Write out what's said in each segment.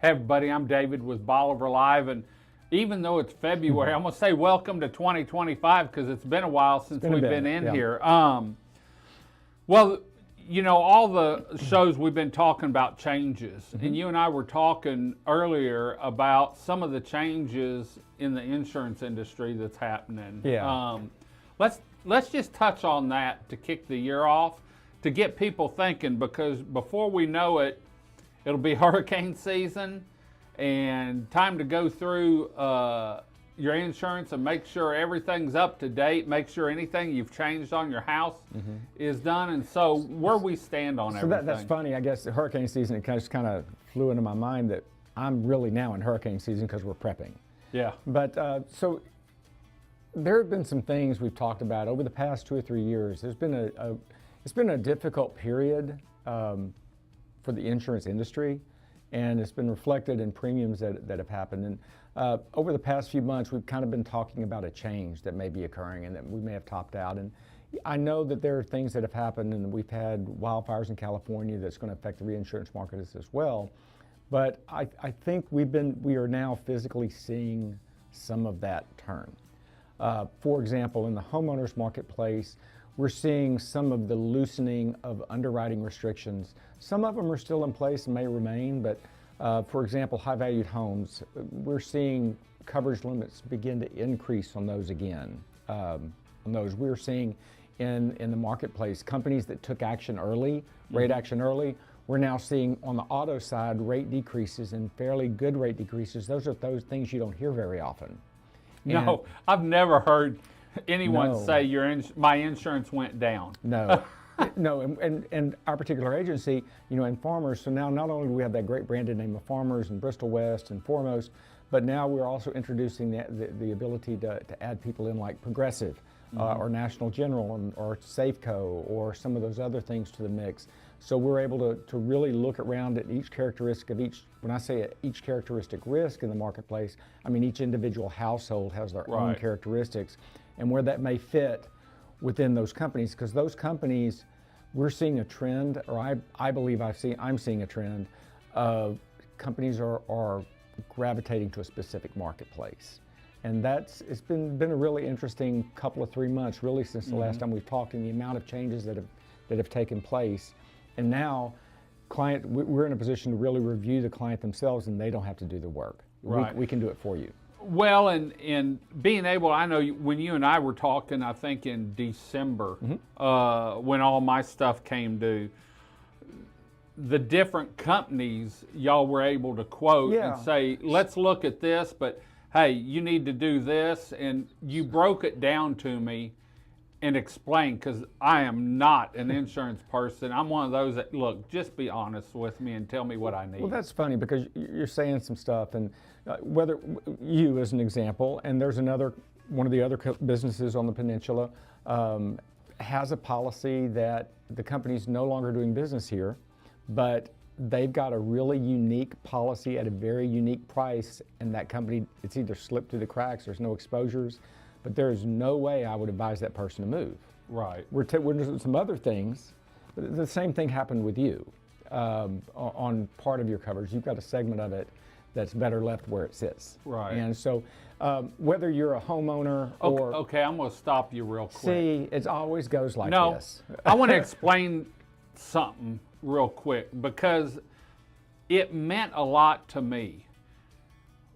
Hey everybody, I'm David with Bolivar Live, and even though it's February, I'm gonna say welcome to 2025 because it's been a while since we've been in here. Well, you know, all the shows we've been talking about changes, and you and I were talking earlier about some of the changes in the insurance industry that's happening. Yeah. Let's just touch on that to kick the year off, to get people thinking, because before we know it, it'll be hurricane season and time to go through your insurance and make sure everything's up to date, make sure anything you've changed on your house is done. And so where we stand on everything. That's funny. I guess the hurricane season, it just kind of flew into my mind that I'm really now in hurricane season because we're prepping. Yeah. But so there have been some things we've talked about over the past 2 or 3 years. There's been it's been a difficult period for the insurance industry, and it's been reflected in premiums that have happened. And over the past few months, we've kind of been talking about a change that may be occurring and that we may have topped out. And I know that there are things that have happened, and we've had wildfires in California that's going to affect the reinsurance market as well. But I think we are now physically seeing some of that turn. For example, in the homeowners marketplace, we're seeing some of the loosening of underwriting restrictions. Some of them are still in place and may remain, but for example, high-valued homes, we're seeing coverage limits begin to increase on those again. We're seeing in the marketplace, companies that took action early, rate action early, we're now seeing on the auto side rate decreases, and fairly good rate decreases. Those are those things you don't hear very often. No, I've never heard anyone say my insurance went down. No. No, and our particular agency, you know, and Farmers, so now not only do we have that great branded name of Farmers and Bristol West and Foremost, but now we're also introducing the ability to add people in like Progressive or National General or Safeco or some of those other things to the mix. So we're able to really look around at each characteristic of each, when I say each characteristic risk in the marketplace, I mean each individual household has their own characteristics and where that may fit within those companies, because those companies, we're seeing a trend, or I believe I'm seeing a trend of companies are gravitating to a specific marketplace. And it's been a really interesting couple of 3 months, really, since the last time we've talked, and the amount of changes that have taken place. And now we're in a position to really review the client themselves, and they don't have to do the work. Right. We can do it for you. Well, and being able, I know when you and I were talking, I think in December, when all my stuff came due, the different companies y'all were able to quote and say, let's look at this, but hey, you need to do this, and you broke it down to me and explained, because I am not an insurance person. I'm one of those that, look, just be honest with me and tell me what I need. Well, that's funny because you're saying some stuff, and whether you, as an example, and there's one of the other businesses on the peninsula has a policy that the company's no longer doing business here, but they've got a really unique policy at a very unique price, and that company, it's either slipped through the cracks, there's no exposures, but there's no way I would advise that person to move. Right. We're doing some other things. The same thing happened with you on part of your coverage. You've got a segment of it that's better left where it sits. Right. And so whether you're a homeowner or... Okay, I'm going to stop you real quick. See, it always goes like this. I want to explain something real quick because it meant a lot to me.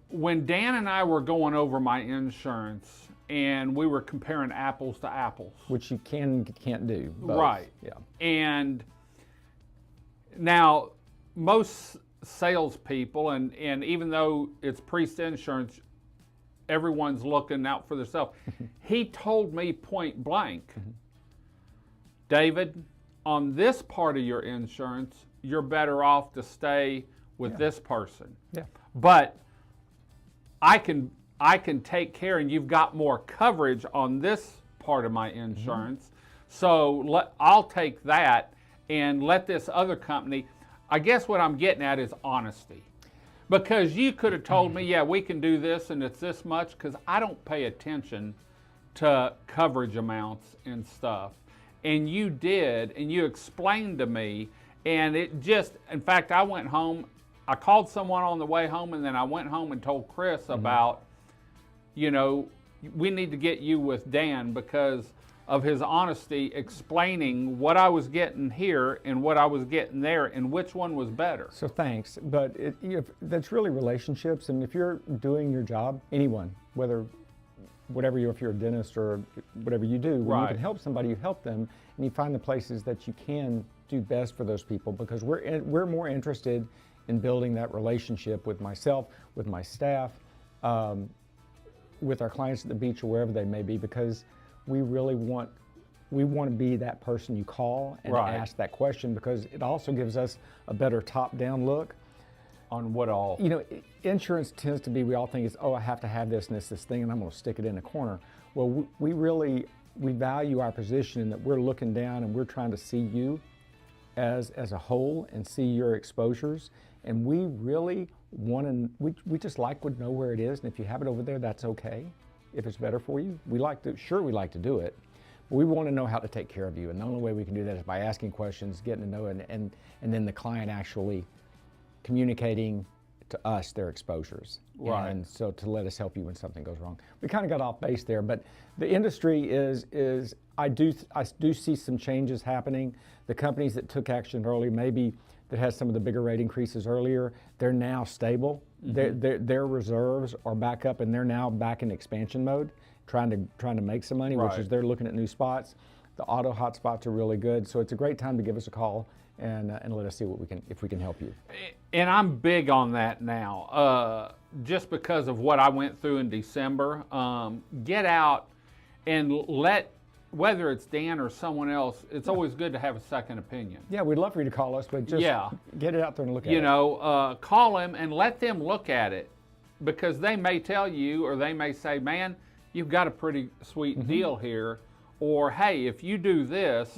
When Dan and I were going over my insurance and we were comparing apples to apples. Which you can't do. Both. Right. Yeah. And now most salespeople, and even though it's Priest Insurance, everyone's looking out for themselves. He told me point blank, David, on this part of your insurance, you're better off to stay with this person. Yeah. But I can take care, and you've got more coverage on this part of my insurance. So I'll take that and let this other company. I guess what I'm getting at is honesty. Because you could have told me, yeah, we can do this and it's this much, because I don't pay attention to coverage amounts and stuff. And you did, and you explained to me, and it just, in fact, I went home I called someone on the way home, and then I went home and told Chris about, you know, we need to get you with Dan because of his honesty explaining what I was getting here and what I was getting there and which one was better. So thanks, but that's really relationships, and if you're doing your job, anyone, if you're a dentist or whatever you do, when you can help somebody, you help them, and you find the places that you can do best for those people, because we're more interested in building that relationship with myself, with my staff, with our clients at the beach or wherever they may be, because we really want to be that person you call and ask that question, because it also gives us a better top-down look on what all. You know, insurance tends to be, we all think it's, oh, I have to have this and this thing, and I'm going to stick it in a corner. Well, we value our position in that we're looking down and we're trying to see you as a whole and see your exposures, and we really want to, we just like to know where it is, and if you have it over there, that's okay. If it's better for you, we like to do it, but we want to know how to take care of you, and the only way we can do that is by asking questions, getting to know, and then the client actually communicating to us their exposures. Right. And so to let us help you when something goes wrong. We kind of got off base there, but the industry is I do see some changes happening. The companies that took action early, maybe that has some of the bigger rate increases earlier, they're now stable. Their reserves are back up, and they're now back in expansion mode, trying to make some money, which is they're looking at new spots. The auto hotspots are really good, so it's a great time to give us a call and let us see if we can help you. And I'm big on that now, just because of what I went through in December. Get out and whether it's Dan or someone else, it's always good to have a second opinion. Yeah, we'd love for you to call us, but just get it out there and look at it. You know, call them and let them look at it, because they may tell you, or they may say, man, you've got a pretty sweet deal here, or hey, if you do this,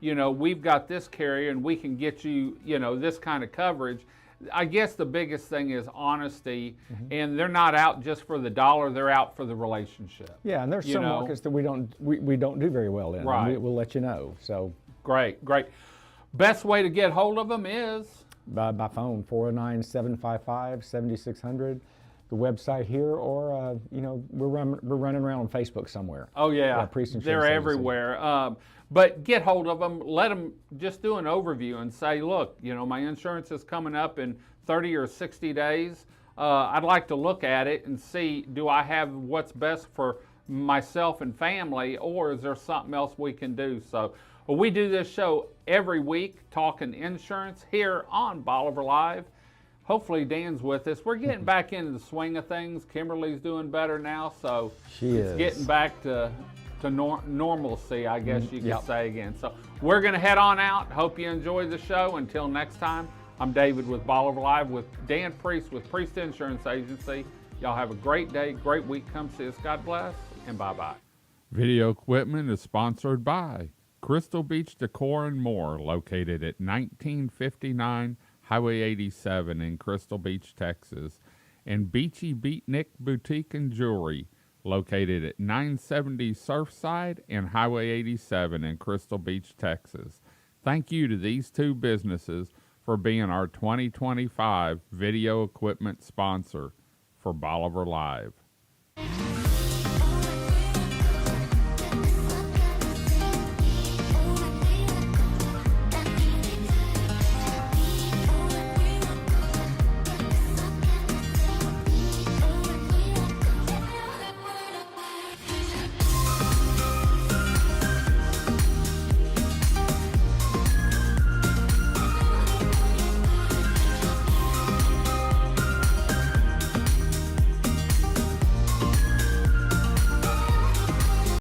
you know, we've got this carrier and we can get you, you know, this kind of coverage. I guess the biggest thing is honesty, and they're not out just for the dollar, they're out for the relationship. Yeah, and there's some markets that we don't do very well in. Right. And we'll let you know. So great. Best way to get hold of them is? By phone, 409-755-7600. The website here, or you know, we're running around on Facebook somewhere. Oh yeah, they're everywhere. But get hold of them. Let them just do an overview and say, look, you know, my insurance is coming up in 30 or 60 days. I'd like to look at it and see, do I have what's best for myself and family, or is there something else we can do? So we do this show every week, talking insurance here on Bolivar Live. Hopefully Dan's with us. We're getting back into the swing of things. Kimberly's doing better now, so it's getting back to normalcy, I guess you could say again. So we're going to head on out. Hope you enjoyed the show. Until next time, I'm David with Bolivar Live with Dan Priest with Priest Insurance Agency. Y'all have a great day, great week. Come see us. God bless, and bye-bye. Video equipment is sponsored by Crystal Beach Decor and More, located at 1959 Highway 87 in Crystal Beach, Texas, and Beachy Beatnik Boutique and Jewelry, located at 970 Surfside and Highway 87 in Crystal Beach, Texas. Thank you to these two businesses for being our 2025 video equipment sponsor for Bolivar Live.